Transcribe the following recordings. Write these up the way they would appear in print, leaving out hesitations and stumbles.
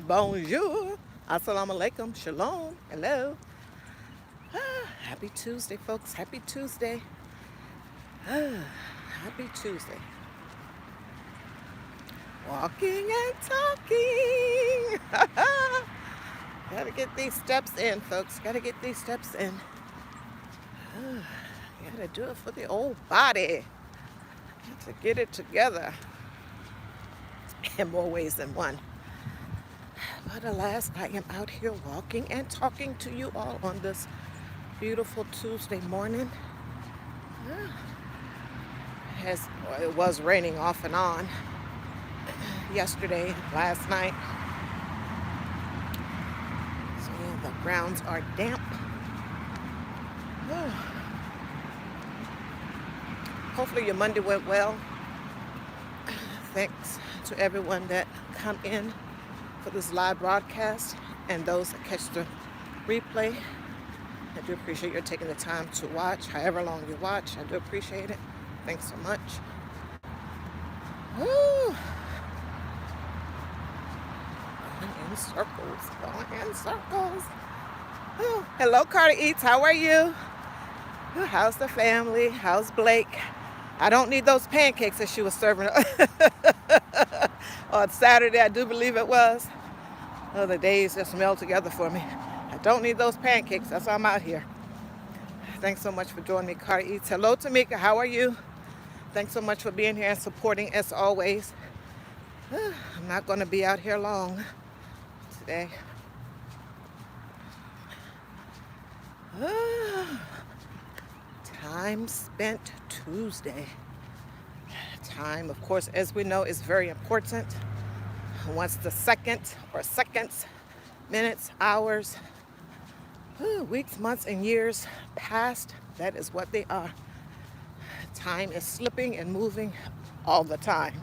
Bonjour. Assalamu alaikum. Shalom. Hello. Happy Tuesday, folks. Happy Tuesday. Happy Tuesday. Walking and talking. Gotta get these steps in, folks. Gotta get these steps in. Gotta do it for the old body. To get it together in more ways than one. But alas, I am out here walking and talking to you all on this beautiful Tuesday morning. It was raining off and on yesterday, last night. So yeah, the grounds are damp. Hopefully your Monday went well. Thanks to everyone that come in for this live broadcast and those that catch the replay. I do appreciate your taking the time to watch, however long you watch. I do appreciate it. Thanks so much. Woo! Going in circles, going in circles. Oh, hello, Carter Eats. How are you? How's the family? How's Blake? I don't need those pancakes that she was serving on Saturday, I do believe it was. Oh, the days just meld together for me. I don't need those pancakes. That's why I'm out here. Thanks so much for joining me, Carter Eats. Hello, Tamika. How are you? Thanks so much for being here and supporting as always. I'm not going to be out here long today. Time spent Tuesday. Time, of course, as we know, is very important. Once the seconds, minutes, hours, weeks, months, and years passed, that is what they are. Time is slipping and moving all the time.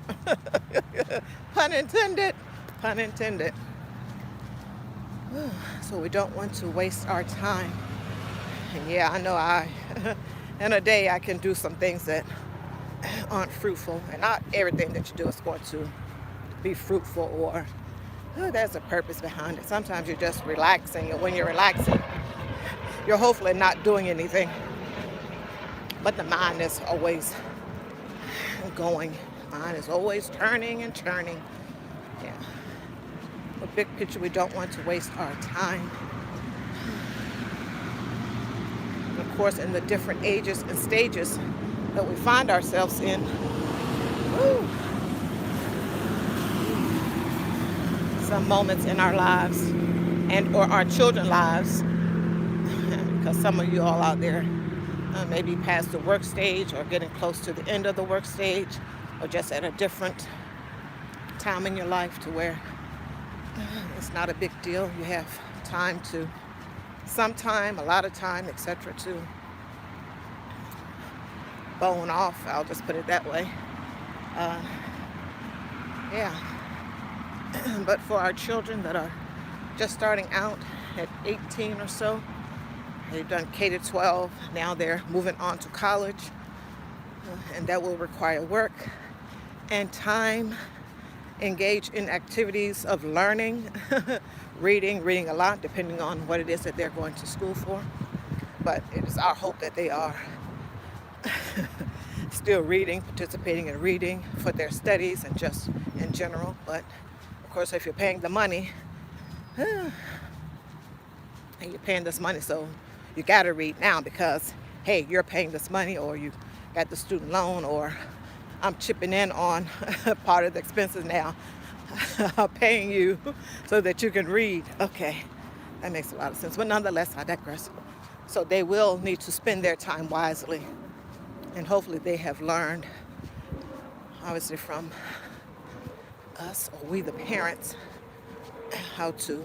Pun intended. Pun intended. So we don't want to waste our time. And yeah, I know in a day I can do some things that aren't fruitful, and not everything that you do is going to be fruitful or there's a purpose behind it. Sometimes you're just relaxing, and when you're relaxing, you're hopefully not doing anything. But the mind is always going. Mind is always turning and churning. Yeah. But big picture, we don't want to waste our time. Of course, in the different ages and stages that we find ourselves in. Some moments in our lives and or our children's lives, because some of you all out there maybe past the work stage or getting close to the end of the work stage, or just at a different time in your life to where it's not a big deal. You have time to, some time, a lot of time, etc., to bone off. I'll just put it that way. Yeah. But for our children that are just starting out at 18 or so, they've done K-12. Now they're moving on to college, and that will require work and time. Engage in activities of learning, reading a lot, depending on what it is that they're going to school for. But it is our hope that they are still reading, participating in reading for their studies and just in general. But of course, if you're paying the money, and you're paying this money, so you got to read now because, hey, you're paying this money, or you got the student loan, or I'm chipping in on part of the expenses now. I'm paying you so that you can read. Okay, that makes a lot of sense. But nonetheless, I digress. So they will need to spend their time wisely. And hopefully they have learned, obviously from us, or we the parents, how to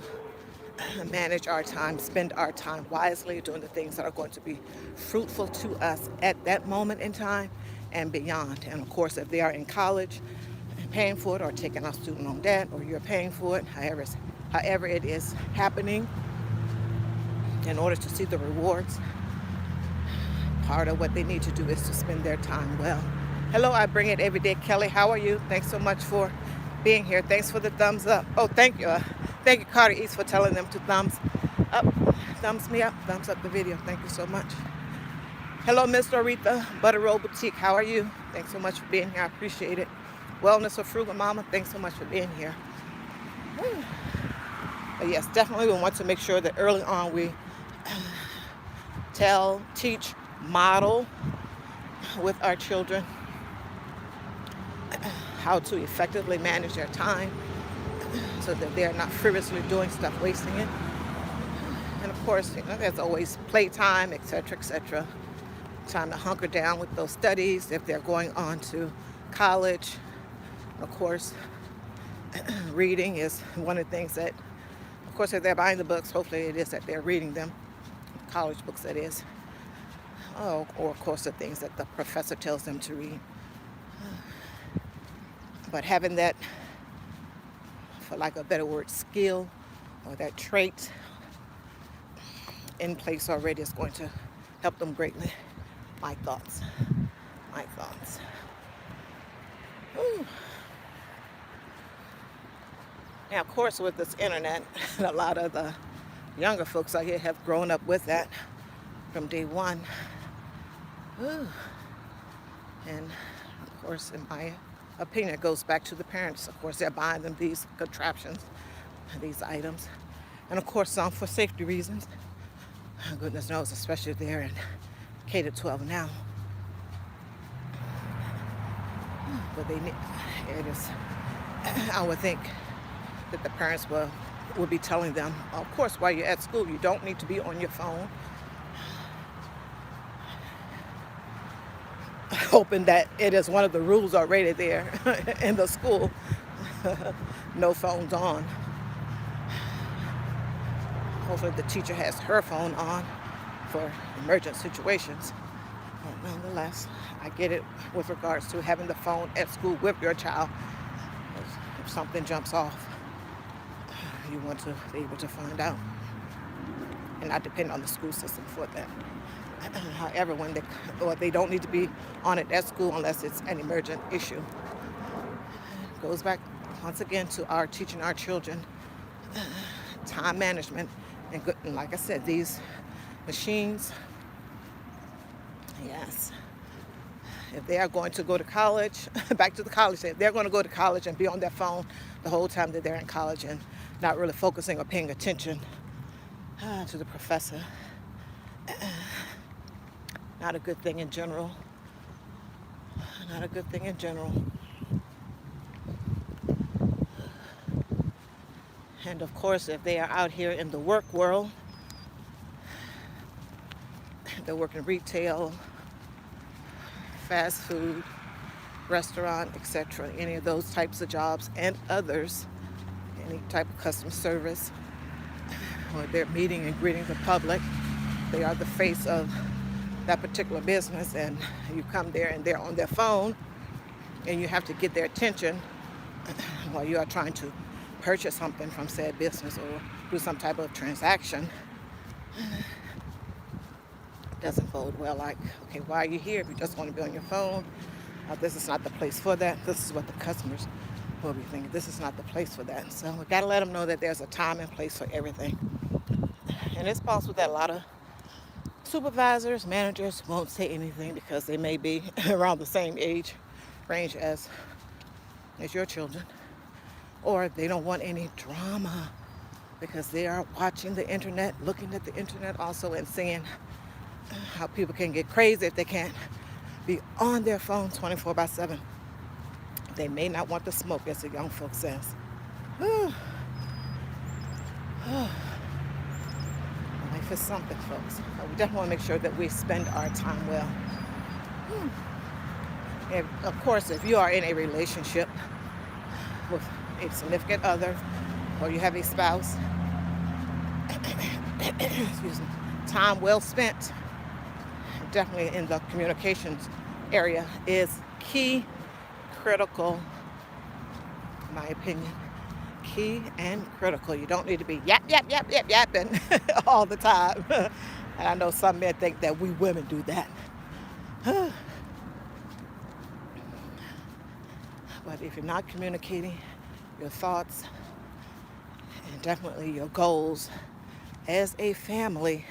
manage our time, spend our time wisely, doing the things that are going to be fruitful to us at that moment in time and beyond. And of course, if they are in college and paying for it, or taking out student loan debt, or you're paying for it, however it is happening, in order to see the rewards, part of what they need to do is to spend their time well. Hello, I bring it every day. Kelly, how are you? Thanks so much for being here. Thanks for the thumbs up. Oh, thank you. Thank you, Carter East, for telling them to up, thumbs me up, thumbs up the video. Thank you so much. Hello, Miss Aretha, Butter Roll Boutique. How are you? Thanks so much for being here. I appreciate it. Wellness of Frugal Mama. Thanks so much for being here. But yes, definitely we want to make sure that early on we tell, teach, model with our children how to effectively manage their time so that they're not frivolously doing stuff, wasting it. And of course, there's always playtime, etc., etc. Time to hunker down with those studies if they're going on to college. Of course, reading is one of the things that, of course, if they're buying the books, hopefully it is that they're reading them. College books, that is. Oh, or of course the things that the professor tells them to read. But having that, for lack of a better word, skill or that trait in place already is going to help them greatly. My thoughts. My thoughts. Whew. Now, of course, with this internet, a lot of the younger folks out here have grown up with that from day one. Whew. And, of course, in my opinion, it goes back to the parents. Of course, they're buying them these contraptions, these items. And, of course, some for safety reasons. Goodness knows, especially if they're in K-12 now. But it is, I would think that the parents will be telling them, of course, while you're at school, you don't need to be on your phone. Hoping that it is one of the rules already there in the school. No phones on. Hopefully the teacher has her phone on for emergent situations. But nonetheless, I get it with regards to having the phone at school with your child. If something jumps off, you want to be able to find out and not depend on the school system for that. However, when they don't need to be on it at school unless it's an emergent issue. It goes back once again to our teaching our children time management and like I said, these machines. Yes, if they are going to go to college, back to the college, if they're going to go to college and be on their phone the whole time that they're in college and not really focusing or paying attention to the professor. Not a good thing in general. Not a good thing in general. And of course, if they are out here in the work world, they work in retail, fast food, restaurant, etc., any of those types of jobs and others, any type of customer service, or they're meeting and greeting the public, they are the face of that particular business, and you come there and they're on their phone and you have to get their attention while you are trying to purchase something from said business or do some type of transaction. It doesn't bode well. Like, okay, why are you here if you just want to be on your phone? This is not the place for that. This is what the customers will be thinking. This is not the place for that. So we got to let them know that there's a time and place for everything. And it's possible that a lot of supervisors, managers won't say anything because they may be around the same age range as your children, or they don't want any drama because they are watching the internet, looking at the internet also, and seeing how people can get crazy if they can't be on their phone 24/7. They may not want the smoke, as the young folks says. Life is something, folks. We definitely want to make sure that we spend our time well. And of course, if you are in a relationship with a significant other or you have a spouse, excuse me, time well spent, definitely in the communications area, is key, critical, in my opinion. Key and critical. You don't need to be yapping all the time. And I know some men think that we women do that. But if you're not communicating your thoughts and definitely your goals as a family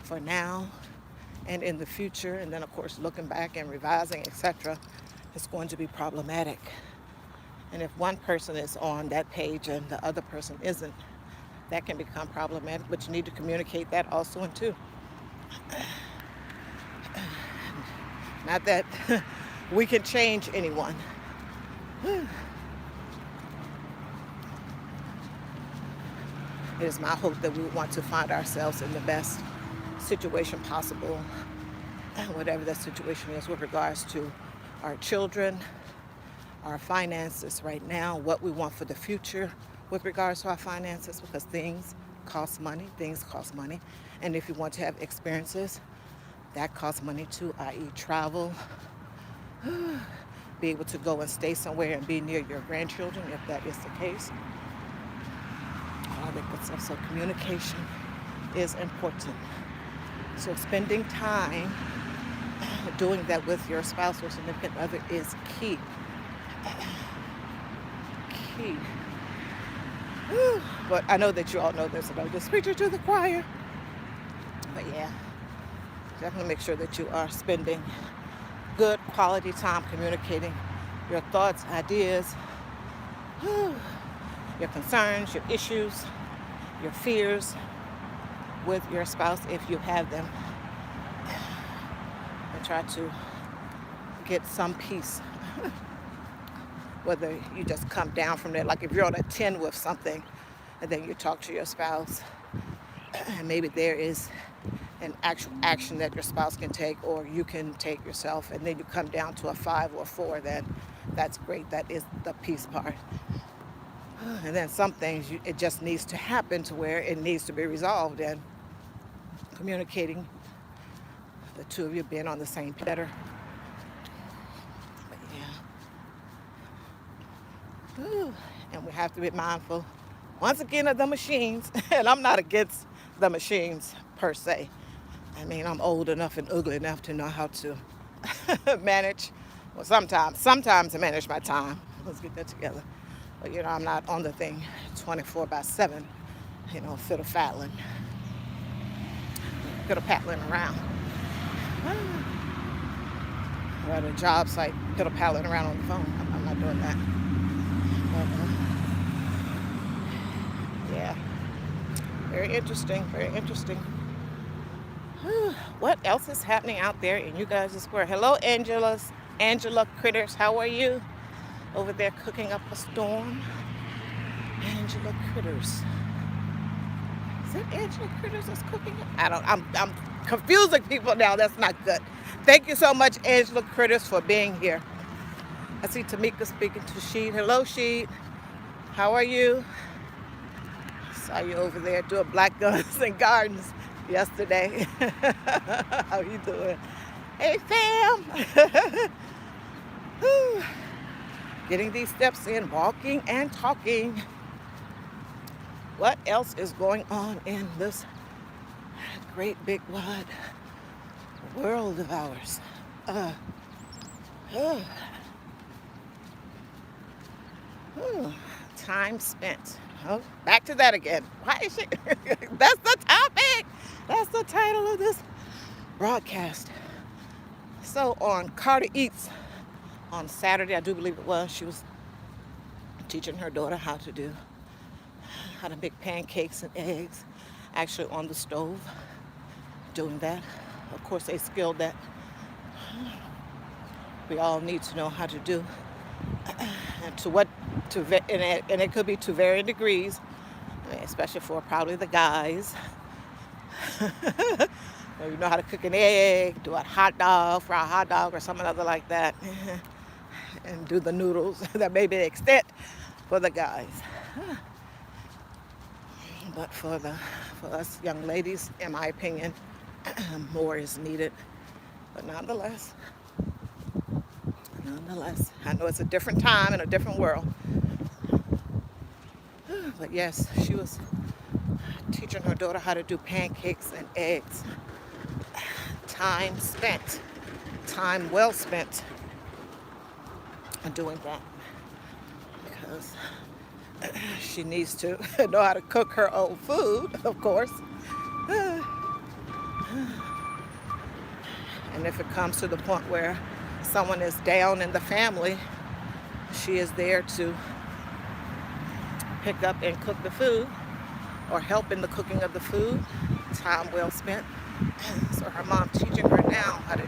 for now and in the future. And then, of course, looking back and revising, etc., is going to be problematic. And if one person is on that page and the other person isn't, that can become problematic, but you need to communicate that also and too. Not that we can change anyone. It is my hope that we want to find ourselves in the best situation possible, whatever that situation is with regards to our children, our finances right now, what we want for the future with regards to our finances, because things cost money, and if you want to have experiences, that costs money too, i.e. travel, be able to go and stay somewhere and be near your grandchildren if that is the case. All that good stuff. So communication is important. So spending time doing that with your spouse or significant other is key. Key. But I know that you all know this, and I'm just preaching to the choir. But yeah, definitely make sure that you are spending good quality time communicating your thoughts, ideas, your concerns, your issues, your fears with your spouse if you have them, and try to get some peace. Whether you just come down from there, like if you're on a 10 with something and then you talk to your spouse and maybe there is an actual action that your spouse can take or you can take yourself, and then you come down to a 5 or 4, then that's great. That is the peace part. And then some things, it just needs to happen to where it needs to be resolved, and communicating, the two of you being on the same page better. But yeah. And we have to be mindful, once again, of the machines. And I'm not against the machines per se. I mean, I'm old enough and ugly enough to know how to manage, well, sometimes to manage my time. Let's get that together. But, I'm not on the thing 24/7, fiddle-paddling around. Or at a job site, piddle-paddling around on the phone. I'm not doing that. But, yeah. Very interesting, very interesting. What else is happening out there in you guys' square? Hello, Angela Critters. How are you? Over there cooking up a storm. Angela Critters. Is it Angela Critters that's cooking it? I'm confusing people now. That's not good. Thank you so much, Angela Critters, for being here. I see Tamika speaking to Sheed. Hello, Sheed. How are you? Saw you over there doing Black Guns and Gardens yesterday. How you doing? Hey, fam. Getting these steps in, walking and talking. What else is going on in this great big wide world of ours? Time spent. Oh, back to that again. Why is she? That's the topic. That's the title of this broadcast. So on Carter Eats on Saturday, I do believe it was, she was teaching her daughter how to make pancakes and eggs, actually on the stove, doing that. Of course, a skill that we all need to know how to do, and it could be to varying degrees, especially for probably the guys. You know how to cook an egg, do a hot dog, fry a hot dog or something other like that, and do the noodles. That may be the extent for the guys. But for us young ladies, in my opinion, more is needed. But nonetheless, I know it's a different time and a different world. But yes, she was teaching her daughter how to do pancakes and eggs. Time spent, time well spent doing that, because she needs to know how to cook her own food, of course. And if it comes to the point where someone is down in the family, she is there to pick up and cook the food or help in the cooking of the food. Time well spent. So her mom teaching her now how to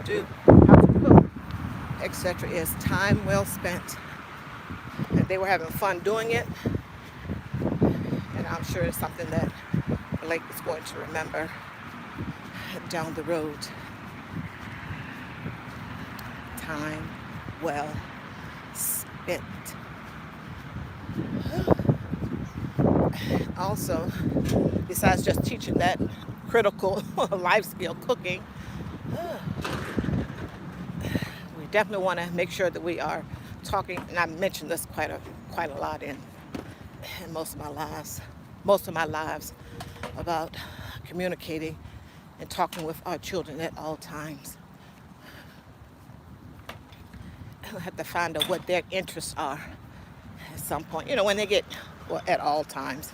cook, etc. is time well spent. And they were having fun doing it. And I'm sure it's something that Blake is going to remember down the road. Time well spent. Also, besides just teaching that critical life skill, cooking, we definitely want to make sure that we are talking, and I mentioned this quite a lot in most of my lives about communicating and talking with our children at all times. We have to find out what their interests are at some point. When they get, well, at all times,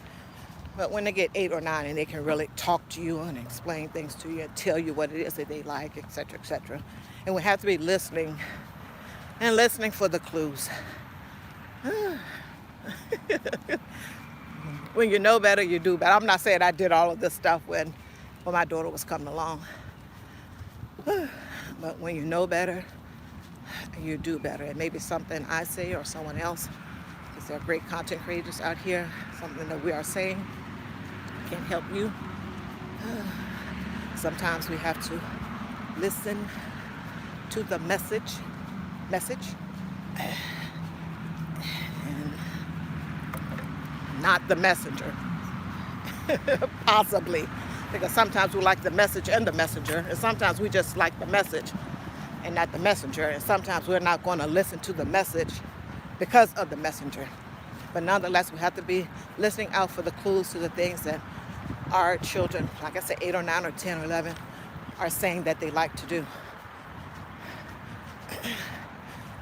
but when they get 8 or 9 and they can really talk to you and explain things to you and tell you what it is that they like, etc., etc. And we have to be listening and listening for the clues. When you know better, you do better. I'm not saying I did all of this stuff when my daughter was coming along. But when you know better, you do better. It may be something I say or someone else, because there are great content creators out here. Something that we are saying can help you. Sometimes we have to listen to the message, and not the messenger. Possibly, because sometimes we like the message and the messenger, and sometimes we just like the message and not the messenger, and sometimes we're not going to listen to the message because of the messenger. But nonetheless, we have to be listening out for the clues to the things that our children, like I said, 8 or 9 or 10 or 11, are saying that they like to do.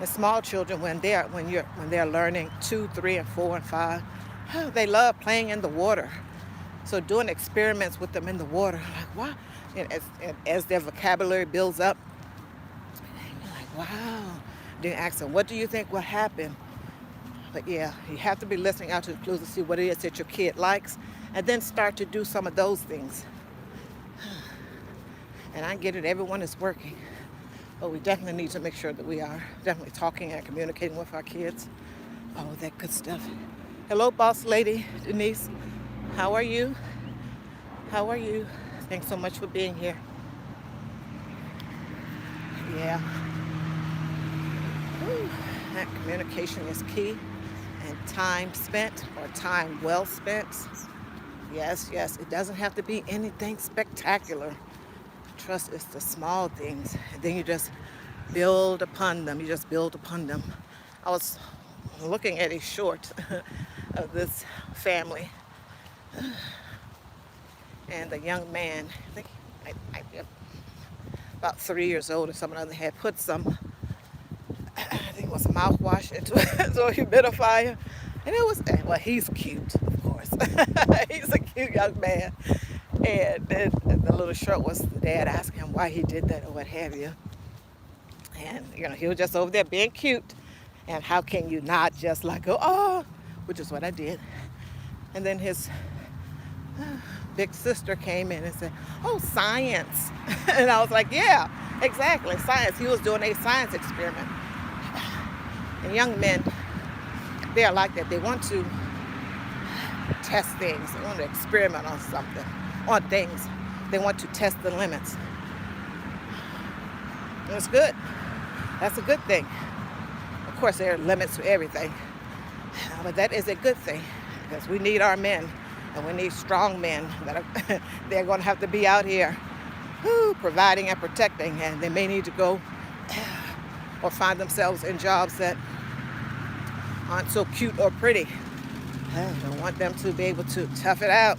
The small children, when they're learning 2, 3, and 4, and 5, they love playing in the water. So doing experiments with them in the water, like, wow. And as their vocabulary builds up, you're like, wow. Then ask them, what do you think will happen? But yeah, you have to be listening out to the clues to see what it is that your kid likes, and then start to do some of those things. And I get it, everyone is working, but we definitely need to make sure that we are definitely talking and communicating with our kids. All of that good stuff. Hello, boss lady Denise. How are you? How are you? Thanks so much for being here. Yeah. Whew. That communication is key. And time spent, or time well spent. Yes, it doesn't have to be anything spectacular. Trust is the small things. And then you just build upon them. I was looking at a short of this family. And the young man, I think about 3 years old or something, other had put some, I think it was mouthwash into a humidifier. And it was, well, he's cute, of course. He's a cute young man. And then the little short was the dad asking him why he did that or what have you. And, he was just over there being cute. And how can you not just like go, oh, which is what I did. And then his big sister came in and said, oh, science. And I was like, yeah, exactly, science. He was doing a science experiment. And young men, they are like that. They want to test things. They want to experiment on something, on things. They want to test the limits. And it's good. That's a good thing. Of course, there are limits to everything. But that is a good thing, because we need our men, and we need strong men that are they're going to have to be out here providing and protecting, and they may need to go or find themselves in jobs that aren't so cute or pretty. I don't want them to be able to tough it out.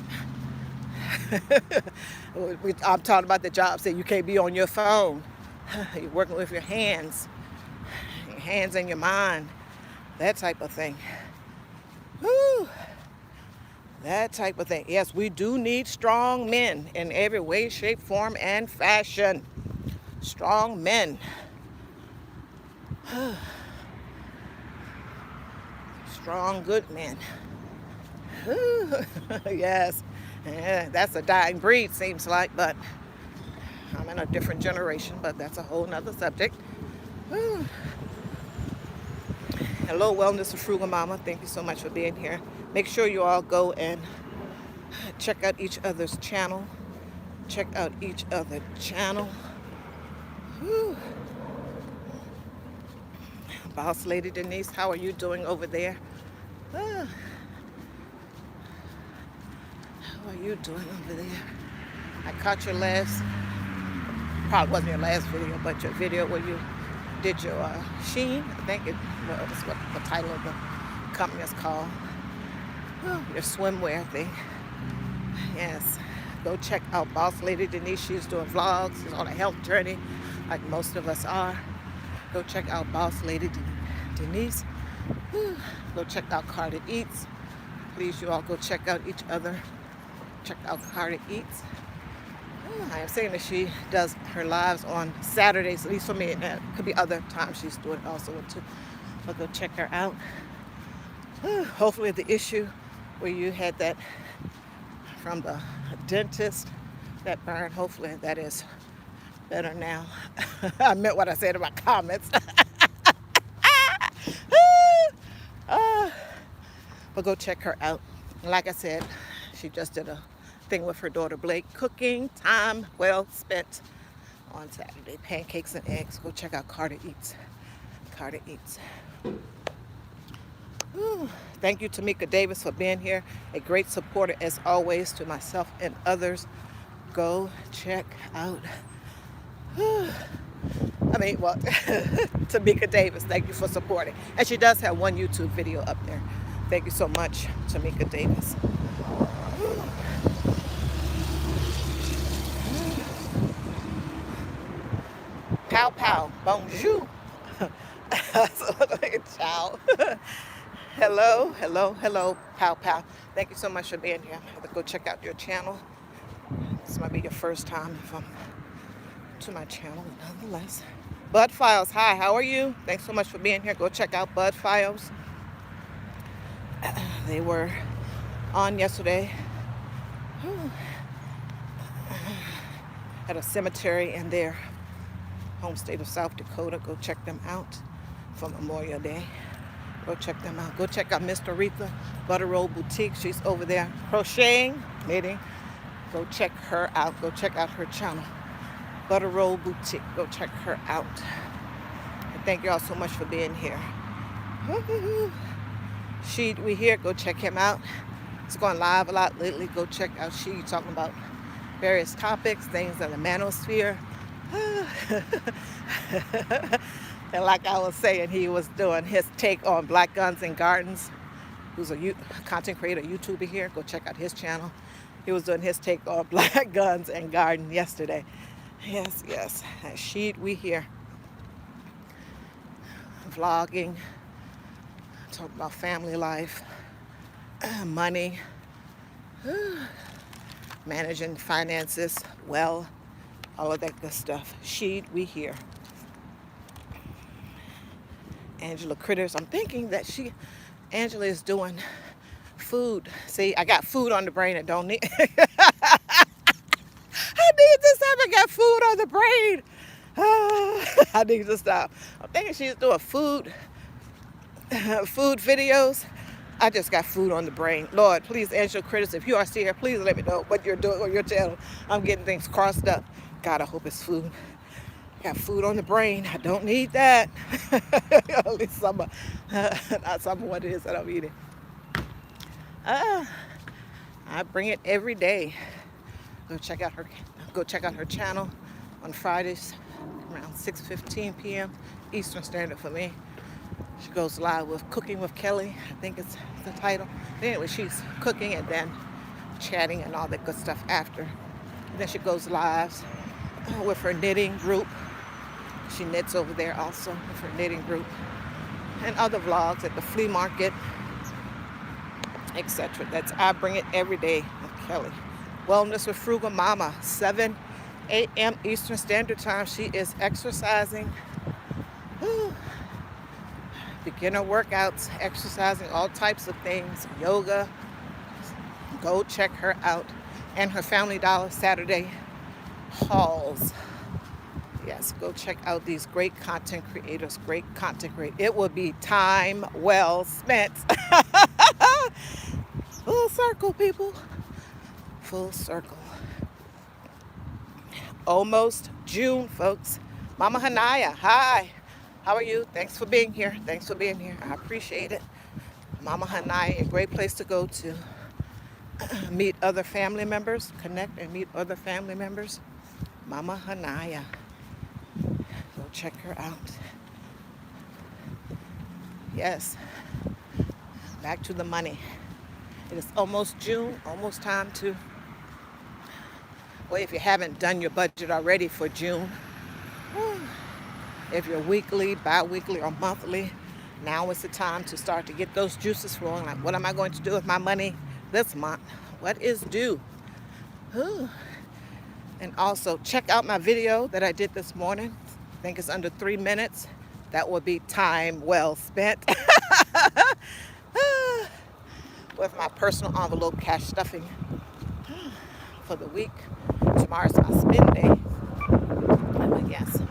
I'm talking about the jobs that you can't be on your phone. You're working with your hands and your mind, that type of thing. Whew. That type of thing. Yes, we do need strong men in every way, shape, form, and fashion. Strong men. Strong, good men. Yes. Yeah, that's a dying breed, seems like, but I'm in a different generation, but that's a whole nother subject. Hello, Wellness of Frugal Mama. Thank you so much for being here. Make sure you all go and check out each other's channel. Check out each other's channel. Whew. Boss Lady Denise, how are you doing over there? How are you doing over there? I caught your last, probably wasn't your last video, but your video where you did your Shein. I think it was what the title of the company is called. Your swimwear thing. Yes. Go check out Boss Lady Denise. She's doing vlogs. She's on a health journey like most of us are. Go check out Boss Lady Denise. Go check out Carter Eats. Please, you all go check out each other. Check out Carter Eats. I am saying that she does her lives on Saturdays, at least for me. And it could be other times she's doing it also too. But go check her out. Hopefully the issue where you had that from the dentist, that burn, hopefully that is better now. I meant what I said in my comments. But go check her out. Like I said, she just did a thing with her daughter Blake, cooking time well spent on Saturday. Pancakes and eggs. Go check out Carter Eats. Carter Eats. Thank you, Tamika Davis, for being here. A great supporter, as always, to myself and others. Go check out. Tamika Davis, thank you for supporting. And she does have one YouTube video up there. Thank you so much, Tamika Davis. Pow pow, bonjour. Ciao. Hello, hello, hello, pow pow. Thank you so much for being here. I have to go check out your channel. This might be your first time if I'm to my channel, nonetheless. Bud Files, hi, how are you? Thanks so much for being here. Go check out Bud Files. They were on yesterday at a cemetery in their home state of South Dakota. Go check them out for Memorial Day. Go check them out. Go check out Miss Aretha Butter Roll Boutique. She's over there crocheting, knitting. Go check her out. Go check out her channel, Butter Roll Boutique. Go check her out. And thank you all so much for being here. We here. Go check him out. He's going live a lot lately. Go check out She, talking about various topics, things in the manosphere. And like I was saying, he was doing his take on Black Guns and Gardens. Who's a content creator, YouTuber here. Go check out his channel. He was doing his take on Black Guns and Garden yesterday. Yes, yes. She, we here. Vlogging. Talking about family life. Money. Managing finances. Well. All of that good stuff. She, we here. Angela Critters. I'm thinking that Angela is doing food. See, I got food on the brain and don't need. I need to stop. I got food on the brain. I need to stop. I'm thinking she's doing food videos. I just got food on the brain. Lord, please, Angela Critters, if you are still here, please let me know what you're doing on your channel. I'm getting things crossed up. God, I hope it's food. Got food on the brain. I don't need that. At least some, not some of what it is that I'm eating. I bring it every day. Go check out her channel on Fridays around 6:15 p.m. Eastern Standard for me. She goes live with Cooking with Kelly. I think it's the title. But anyway, she's cooking and then chatting and all that good stuff after. And then she goes live with her knitting group. She knits over there also with her knitting group. And other vlogs at the flea market. etc. That's I Bring It Every Day with Kelly. Wellness with Frugal Mama, 7 a.m. Eastern Standard Time. She is exercising, beginner workouts, exercising, all types of things, yoga. Go check her out. And her Family Dollar Saturday hauls. Yes, go check out these great content creators, great content creators. It will be time well spent. Full circle, people. Full circle. Almost June, folks. Mama Hanaya, hi. How are you? Thanks for being here. Thanks for being here. I appreciate it. Mama Hanaya, a great place to go to meet other family members, connect and meet other family members. Mama Hanaya. Go check her out. Yes. Back to the money. It is almost June, almost time to, well, if you haven't done your budget already for June, if you're weekly, bi-weekly, or monthly, now is the time to start to get those juices flowing. Like, what am I going to do with my money this month? What is due? And also, check out my video that I did this morning. I think it's under 3 minutes. That will be time well spent. With my personal envelope cash stuffing for the week. Tomorrow's my spend day. But yes,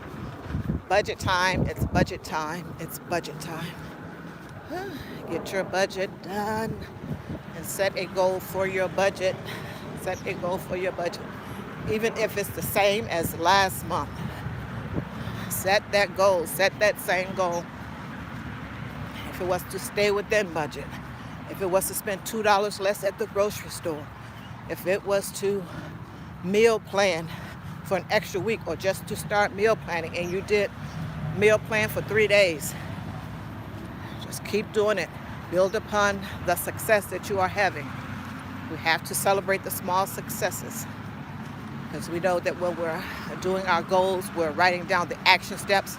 budget time. It's budget time. It's budget time. Get your budget done and set a goal for your budget. Set a goal for your budget. Even if it's the same as last month. Set that goal. Set that same goal. If it was to stay within budget. If it was to spend $2 less at the grocery store. If it was to meal plan for an extra week, or just to start meal planning and you did meal plan for 3 days. Just keep doing it. Build upon the success that you are having. We have to celebrate the small successes, because we know that when we're doing our goals, we're writing down the action steps,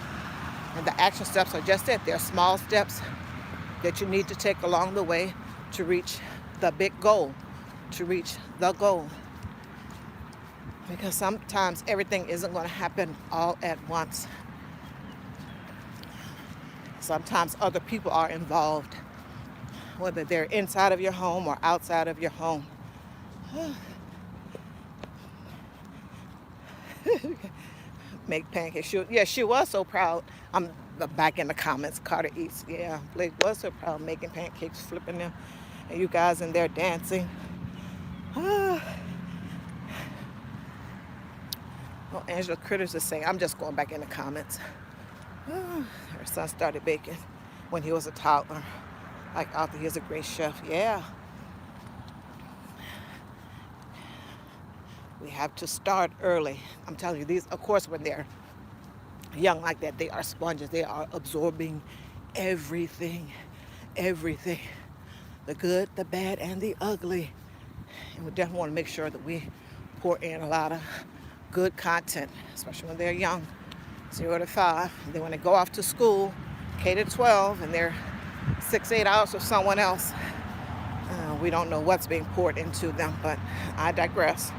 and the action steps are just that. They're small steps that you need to take along the way to reach the big goal, to reach the goal. Because sometimes everything isn't going to happen all at once. Sometimes other people are involved, whether they're inside of your home or outside of your home. Make pancakes. She was so proud. I'm back in the comments. Carter Eats. Yeah, Blake was so proud making pancakes, flipping them, and you guys in there dancing. Well, Angela Critters is saying, I'm just going back in the comments. Her son started baking when he was a toddler. Like Arthur, he's a great chef. Yeah. We have to start early. I'm telling you, these, of course, when they're young like that, they are sponges. They are absorbing everything. Everything. The good, the bad, and the ugly. And we definitely want to make sure that we pour in a lot of good content, especially when they're young, 0 to 5. And then when they go off to school, K to 12, and they're 6-8 hours with someone else, we don't know what's being poured into them, but I digress.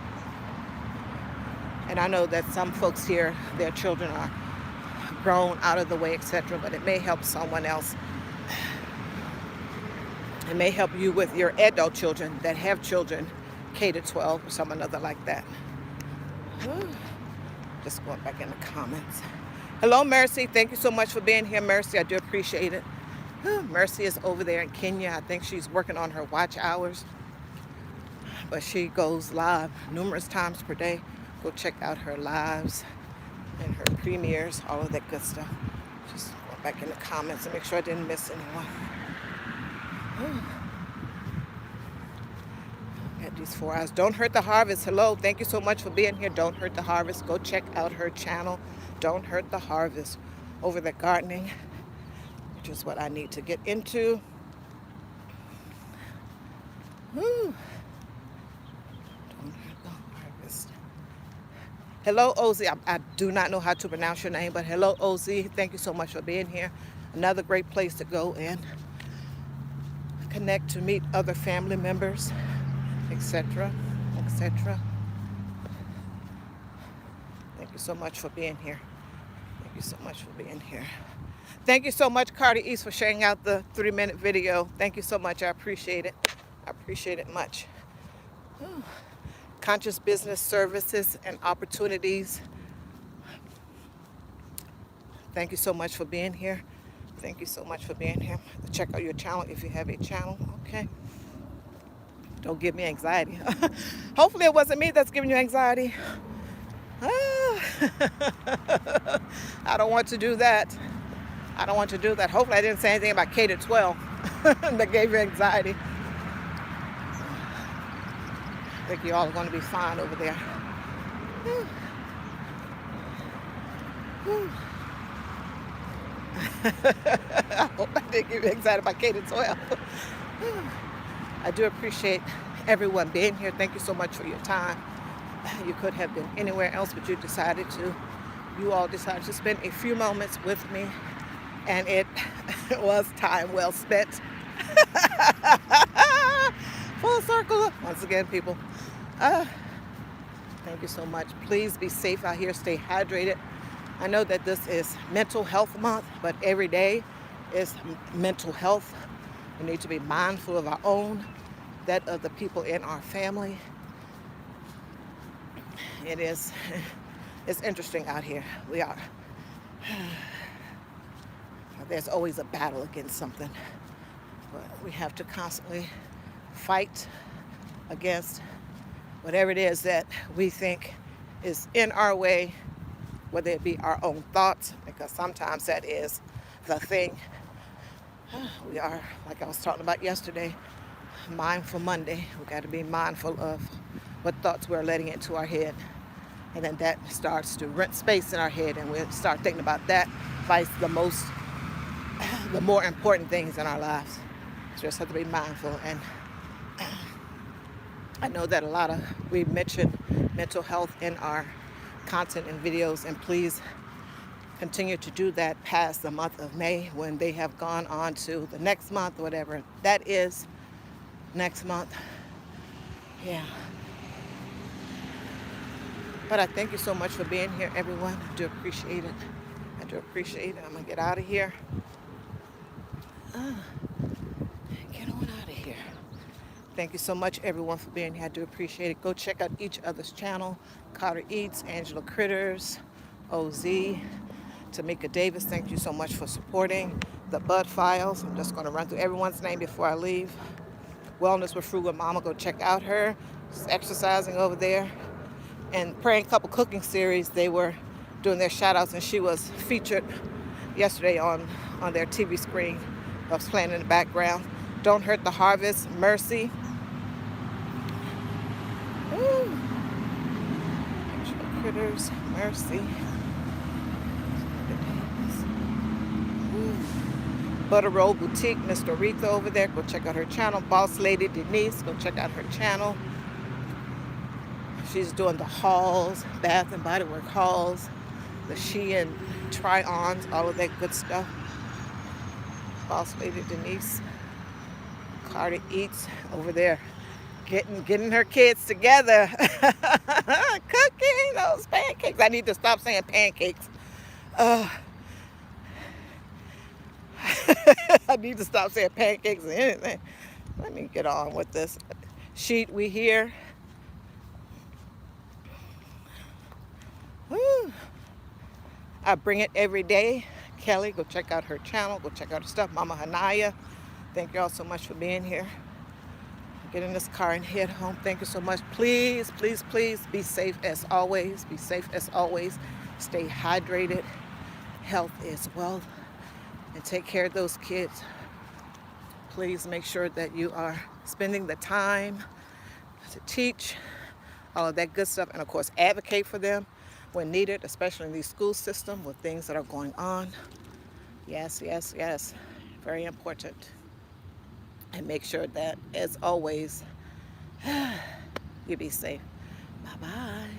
And I know that some folks here, their children are grown, out of the way, etc., but it may help someone else. It may help you with your adult children that have children K to 12 or some another like that. Just going back in the comments. Hello, Mercy. Thank you so much for being here, Mercy. I do appreciate it. Mercy is over there in Kenya. I think she's working on her watch hours. But she goes live numerous times per day. Go check out her lives and her premieres, all of that good stuff. Just go back in the comments and make sure I didn't miss anyone. Got these 4 hours. Don't Hurt the Harvest. Hello. Thank you so much for being here. Don't Hurt the Harvest. Go check out her channel. Don't Hurt the Harvest. Over the gardening, which is what I need to get into. Don't Hurt the Harvest. Hello, Ozzy. I do not know how to pronounce your name, but hello, Ozzy. Thank you so much for being here. Another great place to go and connect, to meet other family members, etc., etc. Thank you so much for being here. Thank you so much for being here. Thank you so much, Carter East, for sharing out the 3-minute video. Thank you so much. I appreciate it. I appreciate it much. Conscious business services and opportunities. Thank you so much for being here. Thank you so much for being here. Check out your channel if you have a channel. Okay. Don't give me anxiety. Hopefully it wasn't me that's giving you anxiety. I don't want to do that. I don't want to do that. Hopefully I didn't say anything about K to 12 that gave you anxiety. I think you all are going to be fine over there. I hope I didn't give you anxiety about K to 12. I do appreciate everyone being here. Thank you so much for your time. You could have been anywhere else, but you all decided to spend a few moments with me, and it was time well spent. Full circle. Once again, people, thank you so much. Please be safe out here. Stay hydrated. I know that this is Mental Health Month, but every day is mental health. We need to be mindful of our own, that of the people in our family. It's interesting out here. There's always a battle against something, but we have to constantly fight against whatever it is that we think is in our way, whether it be our own thoughts, because sometimes that is the thing. We are, like I was talking about yesterday, Mindful Monday. We got to be mindful of what thoughts we're letting into our head. And then that starts to rent space in our head, and we start thinking about that vice the more important things in our lives. So just have to be mindful. And I know that we mention mental health in our content and videos, and please continue to do that past the month of May, when they have gone on to the next month, whatever that is, next month. Yeah. But I thank you so much for being here, everyone. I do appreciate it. I do appreciate it. I'm going to get out of here. Get on out of here. Thank you so much, everyone, for being here. I do appreciate it. Go check out each other's channel. Carter Eats, Angela Critters, OZ, Tamika Davis. Thank you so much for supporting the Bud Files. I'm just going to run through everyone's name before I leave. Wellness with Frugal Mama. Go check out her. She's exercising over there. And Praying Couple Cooking Series, they were doing their shout outs, and she was featured yesterday on their TV screen. I was playing in the background. Don't Hurt the Harvest, Mercy. Ooh. Critters, Mercy. Ooh. Butter Roll Boutique, Miss Doretha over there. Go check out her channel. Boss Lady Denise, go check out her channel. She's doing the hauls, Bath and Body Work hauls, the Shein try-ons, all of that good stuff. Boss Lady Denise. Carter Eats over there, getting her kids together, cooking those pancakes. I need to stop saying pancakes. I need to stop saying pancakes or anything. Let me get on with this. Sheet, we here. Woo. I bring it every day. Kelly, go check out her channel. Go check out her stuff. Mama Hanaya. Thank you all so much for being here. Get in this car and head home. Thank you so much. Please, please, please be safe as always. Be safe as always. Stay hydrated. Health is wealth. And take care of those kids. Please make sure that you are spending the time to teach, all of that good stuff, and of course advocate for them when needed, especially in the school system with things that are going on. Yes, yes, yes. Very important. And make sure that, as always, you be safe. Bye-bye.